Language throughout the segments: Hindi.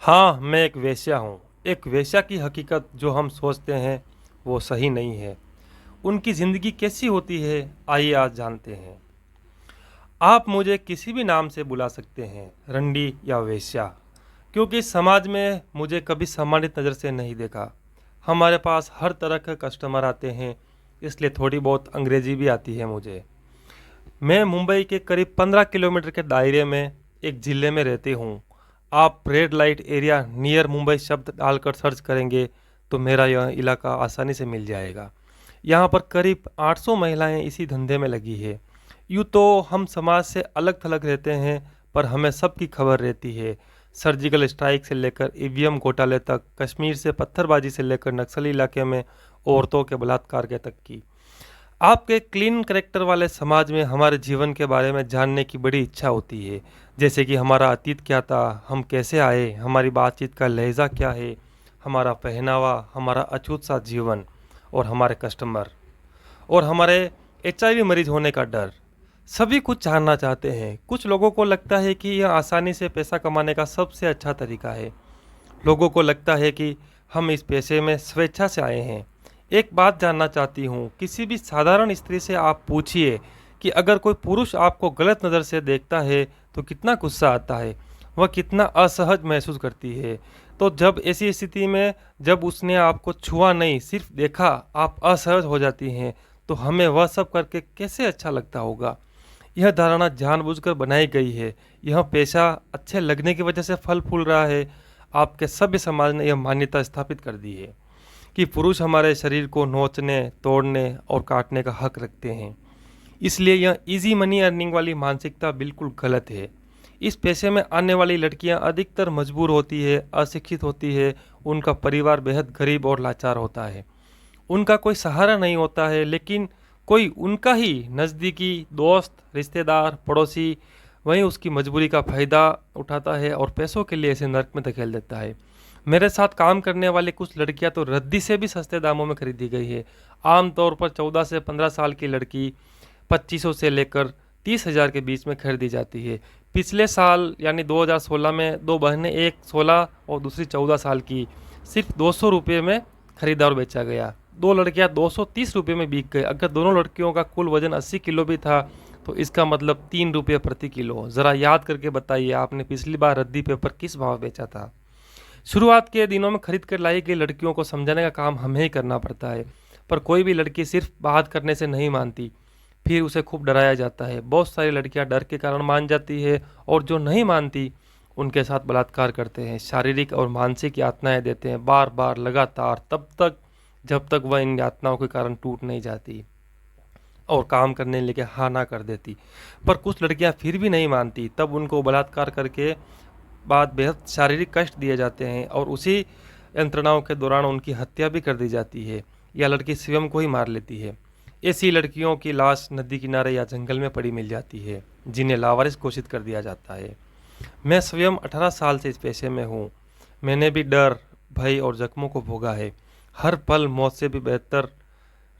हाँ, मैं एक वेश्या हूँ। एक वेश्या की हकीकत जो हम सोचते हैं वो सही नहीं है। उनकी ज़िंदगी कैसी होती है, आइए आज जानते हैं। आप मुझे किसी भी नाम से बुला सकते हैं, रंडी या वेश्या, क्योंकि समाज में मुझे कभी सम्मानित नज़र से नहीं देखा। हमारे पास हर तरह के कस्टमर आते हैं, इसलिए थोड़ी बहुत अंग्रेज़ी भी आती है मुझे। मैं मुंबई के करीब 15 किलोमीटर के दायरे में एक ज़िले में रहती हूँ। आप red light area near Mumbai शब्द डालकर सर्च करेंगे तो मेरा यह इलाका आसानी से मिल जाएगा। यहाँ पर करीब 800 महिलाएं इसी धंधे में लगी है। यूँ तो हम समाज से अलग थलग रहते हैं, पर हमें सबकी खबर रहती है। सर्जिकल स्ट्राइक से लेकर ईवीएम घोटाले तक, कश्मीर से पत्थरबाजी से लेकर नक्सली इलाके में औरतों के बलात्कार के तक की। आपके क्लीन कैरेक्टर वाले समाज में हमारे जीवन के बारे में जानने की बड़ी इच्छा होती है, जैसे कि हमारा अतीत क्या था, हम कैसे आए, हमारी बातचीत का लहजा क्या है, हमारा पहनावा, हमारा अछूत सा जीवन, और हमारे कस्टमर, और हमारे एचआईवी मरीज होने का डर। सभी कुछ जानना चाहते हैं। कुछ लोगों को लगता है कि यह आसानी से पैसा कमाने का सबसे अच्छा तरीका है। लोगों को लगता है कि हम इस पेशे में स्वेच्छा से आए हैं। एक बात जानना चाहती हूँ, किसी भी साधारण स्त्री से आप पूछिए कि अगर कोई पुरुष आपको गलत नज़र से देखता है तो कितना गुस्सा आता है, वह कितना असहज महसूस करती है। तो जब ऐसी स्थिति में जब उसने आपको छुआ नहीं, सिर्फ देखा, आप असहज हो जाती हैं, तो हमें वह सब करके कैसे अच्छा लगता होगा। यह धारणा जानबूझकर बनाई गई है। यह पेशा अच्छे लगने की वजह से फल फूल रहा है। आपके सभ्य समाज ने यह मान्यता स्थापित कर दी है कि पुरुष हमारे शरीर को नोचने, तोड़ने और काटने का हक रखते हैं। इसलिए यह इजी मनी अर्निंग वाली मानसिकता बिल्कुल गलत है। इस पेशे में आने वाली लड़कियां अधिकतर मजबूर होती है, अशिक्षित होती है, उनका परिवार बेहद गरीब और लाचार होता है। उनका कोई सहारा नहीं होता है, लेकिन कोई उनका ही नज़दीकी दोस्त, रिश्तेदार, पड़ोसी वहीं उसकी मजबूरी का फ़ायदा उठाता है और पैसों के लिए इसे नर्क में धकेल देता है। मेरे साथ काम करने वाली कुछ लड़कियां तो रद्दी से भी सस्ते दामों में खरीदी गई है। आमतौर पर 14 से 15 साल की लड़की 2500 से लेकर 30,000 के बीच में खरीदी जाती है। पिछले साल यानी 2016 में दो बहनें, एक 16 और दूसरी 14 साल की, सिर्फ 200 रुपये में खरीदा और बेचा गया। दो लड़कियां 230 रुपये में बिक गई। अगर दोनों लड़कियों का कुल वजन 80 किलो भी था तो इसका मतलब 3 रुपये प्रति किलो। ज़रा याद करके बताइए, आपने पिछली बार रद्दी पेपर किस भाव बेचा था। शुरुआत के दिनों में खरीद कर लाई गई लड़कियों को समझाने का काम हमें ही करना पड़ता है, पर कोई भी लड़की सिर्फ बात करने से नहीं मानती, फिर उसे खूब डराया जाता है। बहुत सारी लड़कियां डर के कारण मान जाती है और जो नहीं मानती उनके साथ बलात्कार करते हैं, शारीरिक और मानसिक यातनाएं देते हैं, बार बार लगातार, तब तक जब तक वह इन यातनाओं के कारण टूट नहीं जाती और काम करने लेके हाँ ना कर देती। पर कुछ लड़कियां फिर भी नहीं मानती, तब उनको बलात्कार करके बाद बेहद शारीरिक कष्ट दिए जाते हैं और उसी यंत्रणाओं के दौरान उनकी हत्या भी कर दी जाती है या लड़की स्वयं को ही मार लेती है। ऐसी लड़कियों की लाश नदी किनारे या जंगल में पड़ी मिल जाती है, जिन्हें लावारिस घोषित कर दिया जाता है। मैं स्वयं 18 साल से इस पेशे में हूँ। मैंने भी डर, भय और जख्मों को भोगा है। हर पल मौत से भी बेहतर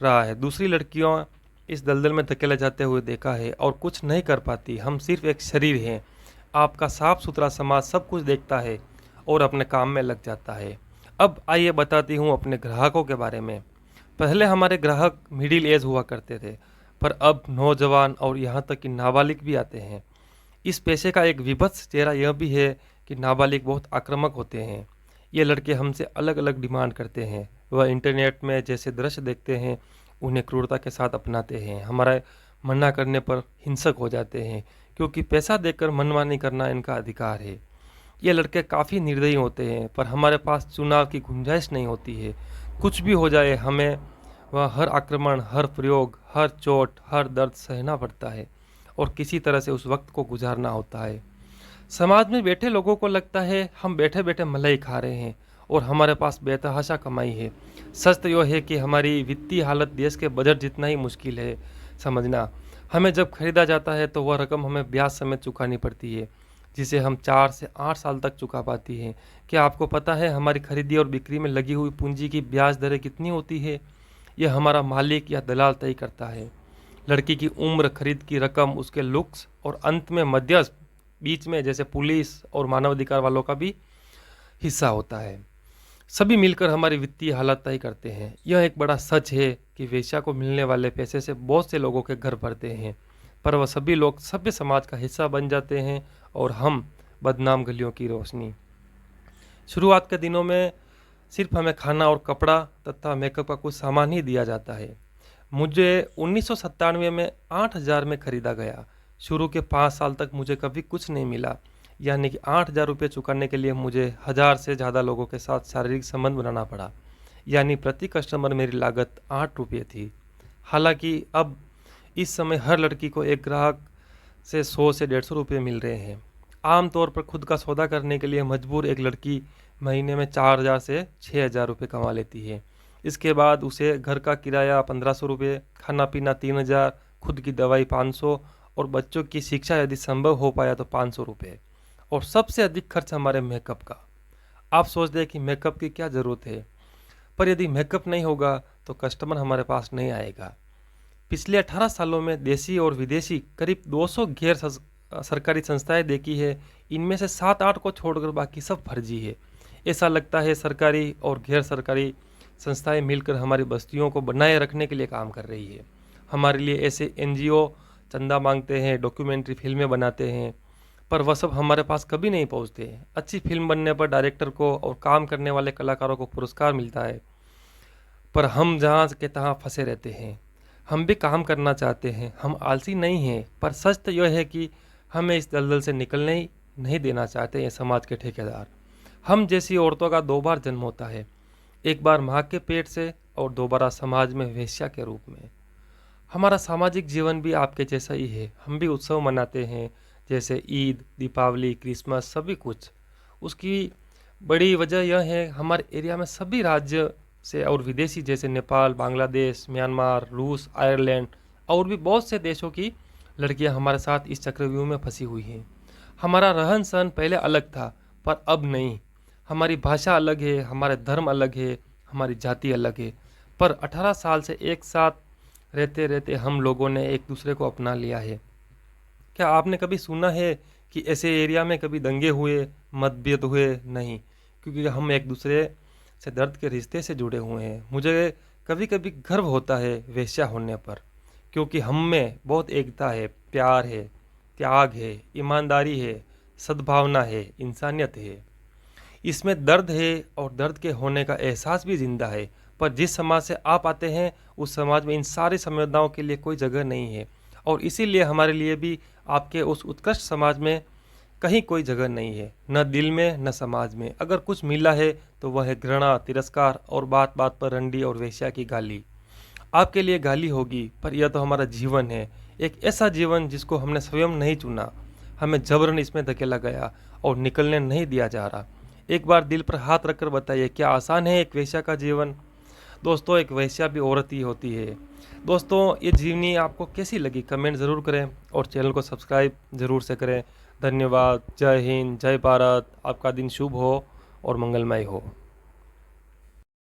रहा है। दूसरी लड़कियों इस दलदल में धकेले जाते हुए देखा है और कुछ नहीं कर पाती। हम सिर्फ एक शरीर हैं। आपका साफ सुथरा समाज सब कुछ देखता है और अपने काम में लग जाता है। अब आइए बताती हूँ अपने ग्राहकों के बारे में। पहले हमारे ग्राहक मिडिल एज हुआ करते थे, पर अब नौजवान और यहाँ तक कि नाबालिग भी आते हैं। इस पेशे का एक विभत्स चेहरा यह भी है कि नाबालिग बहुत आक्रामक होते हैं। ये लड़के हमसे अलग अलग डिमांड करते हैं। वह इंटरनेट में जैसे दृश्य देखते हैं उन्हें क्रूरता के साथ अपनाते हैं। हमारा मना करने पर हिंसक हो जाते हैं, क्योंकि पैसा देकर मनमानी करना इनका अधिकार है। ये लड़के काफ़ी निर्दयी होते हैं, पर हमारे पास चुनाव की गुंजाइश नहीं होती है। कुछ भी हो जाए, हमें वह हर आक्रमण, हर प्रयोग, हर चोट, हर दर्द सहना पड़ता है और किसी तरह से उस वक्त को गुजारना होता है। समाज में बैठे लोगों को लगता है हम बैठे बैठे मलाई खा रहे हैं और हमारे पास बेतहाशा कमाई है। सच तो यह है कि हमारी वित्तीय हालत देश के बजट जितना ही मुश्किल है समझना। हमें जब खरीदा जाता है तो वह रकम हमें ब्याज समेत चुकानी पड़ती है, जिसे हम 4 से 8 साल तक चुका पाती हैं। क्या आपको पता है हमारी खरीदी और बिक्री में लगी हुई पूंजी की ब्याज दरें कितनी होती है? यह हमारा मालिक या दलाल तय करता है। लड़की की उम्र, खरीद की रकम, उसके लुक्स और अंत में मध्यस्थ बीच में जैसे पुलिस और मानवाधिकार वालों का भी हिस्सा होता है। सभी मिलकर हमारी वित्तीय हालत तय करते हैं। यह एक बड़ा सच है कि वेश्या को मिलने वाले पैसे से बहुत से लोगों के घर भरते हैं, पर वह सभी लोग सभ्य समाज का हिस्सा बन जाते हैं और हम बदनाम गलियों की रोशनी। शुरुआत के दिनों में सिर्फ हमें खाना और कपड़ा तथा मेकअप का कुछ सामान ही दिया जाता है। मुझे 1997 में 8,000 में खरीदा गया। शुरू के 5 साल तक मुझे कभी कुछ नहीं मिला, यानी कि 8,000 रुपये चुकाने के लिए मुझे 1,000 से ज़्यादा लोगों के साथ शारीरिक संबंध बनाना पड़ा, यानी प्रति कस्टमर मेरी लागत 8 रुपये थी। हालांकि अब इस समय हर लड़की को एक ग्राहक से 100 से 150 रुपये मिल रहे हैं। आमतौर पर खुद का सौदा करने के लिए मजबूर एक लड़की महीने में 4,000 से 6,000 रुपये कमा लेती है। इसके बाद उसे घर का किराया 1,500 रुपये, खाना पीना 3,000, खुद की दवाई 500 और बच्चों की शिक्षा यदि संभव हो पाया तो 500 रुपये। और सबसे अधिक खर्च हमारे मेकअप का। आप सोचते हैं कि मेकअप की क्या ज़रूरत है, पर यदि मेकअप नहीं होगा तो कस्टमर हमारे पास नहीं आएगा। पिछले 18 सालों में देसी और विदेशी करीब 200 गैर सरकारी संस्थाएं देखी है। इनमें से 7-8 को छोड़कर बाकी सब फर्जी है। ऐसा लगता है सरकारी और गैर सरकारी संस्थाएं मिलकर हमारी बस्तियों को बनाए रखने के लिए काम कर रही है। हमारे लिए ऐसे एनजीओ चंदा मांगते हैं, डॉक्यूमेंट्री फिल्में बनाते हैं, पर वह सब हमारे पास कभी नहीं पहुंचते। अच्छी फिल्म बनने पर डायरेक्टर को और काम करने वाले कलाकारों को पुरस्कार मिलता है, पर हम जहाँ के तहाँ फंसे रहते हैं। हम भी काम करना चाहते हैं, हम आलसी नहीं हैं, पर सच तो यह है कि हमें इस दलदल से निकलने ही नहीं देना चाहते ये समाज के ठेकेदार। हम जैसी औरतों का 2 बार जन्म होता है, एक बार माँ के पेट से और दोबारा समाज में वेश्या के रूप में। हमारा सामाजिक जीवन भी आपके जैसा ही है। हम भी उत्सव मनाते हैं, जैसे ईद, दीपावली, क्रिसमस, सभी कुछ। उसकी बड़ी वजह यह है हमारे एरिया में सभी राज्य से और विदेशी जैसे नेपाल, बांग्लादेश, म्यांमार, रूस, आयरलैंड और भी बहुत से देशों की लड़कियां हमारे साथ इस चक्रव्यूह में फंसी हुई हैं। हमारा रहन सहन पहले अलग था, पर अब नहीं। हमारी भाषा अलग है, हमारे धर्म अलग है, हमारी जाति अलग है, पर 18 साल से एक साथ रहते रहते हम लोगों ने एक दूसरे को अपना लिया है। क्या आपने कभी सुना है कि ऐसे एरिया में कभी दंगे हुए, मतभेद हुए? नहीं, क्योंकि हम एक दूसरे से दर्द के रिश्ते से जुड़े हुए हैं। मुझे कभी कभी गर्व होता है वेश्या होने पर, क्योंकि हम में बहुत एकता है, प्यार है, त्याग है, ईमानदारी है, सद्भावना है, इंसानियत है। इसमें दर्द है और दर्द के होने का एहसास भी जिंदा है, पर जिस समाज से आप आते हैं उस समाज में इन सारी संवेदनाओं के लिए कोई जगह नहीं है, और इसीलिए हमारे लिए भी आपके उस उत्कृष्ट समाज में कहीं कोई जगह नहीं है, न दिल में न समाज में। अगर कुछ मिला है तो वह है घृणा, तिरस्कार और बात बात पर रंडी और वेश्या की गाली। आपके लिए गाली होगी, पर यह तो हमारा जीवन है, एक ऐसा जीवन जिसको हमने स्वयं नहीं चुना, हमें जबरन इसमें धकेला गया और निकलने नहीं दिया जा रहा। एक बार दिल पर हाथ रखकर बताइए, क्या आसान है एक वेश्या का जीवन? दोस्तों, एक वेश्या भी औरत ही होती है। दोस्तों, ये जीवनी आपको कैसी लगी कमेंट ज़रूर करें और चैनल को सब्सक्राइब ज़रूर से करें। धन्यवाद। जय हिंद, जय भारत। आपका दिन शुभ हो और मंगलमय हो।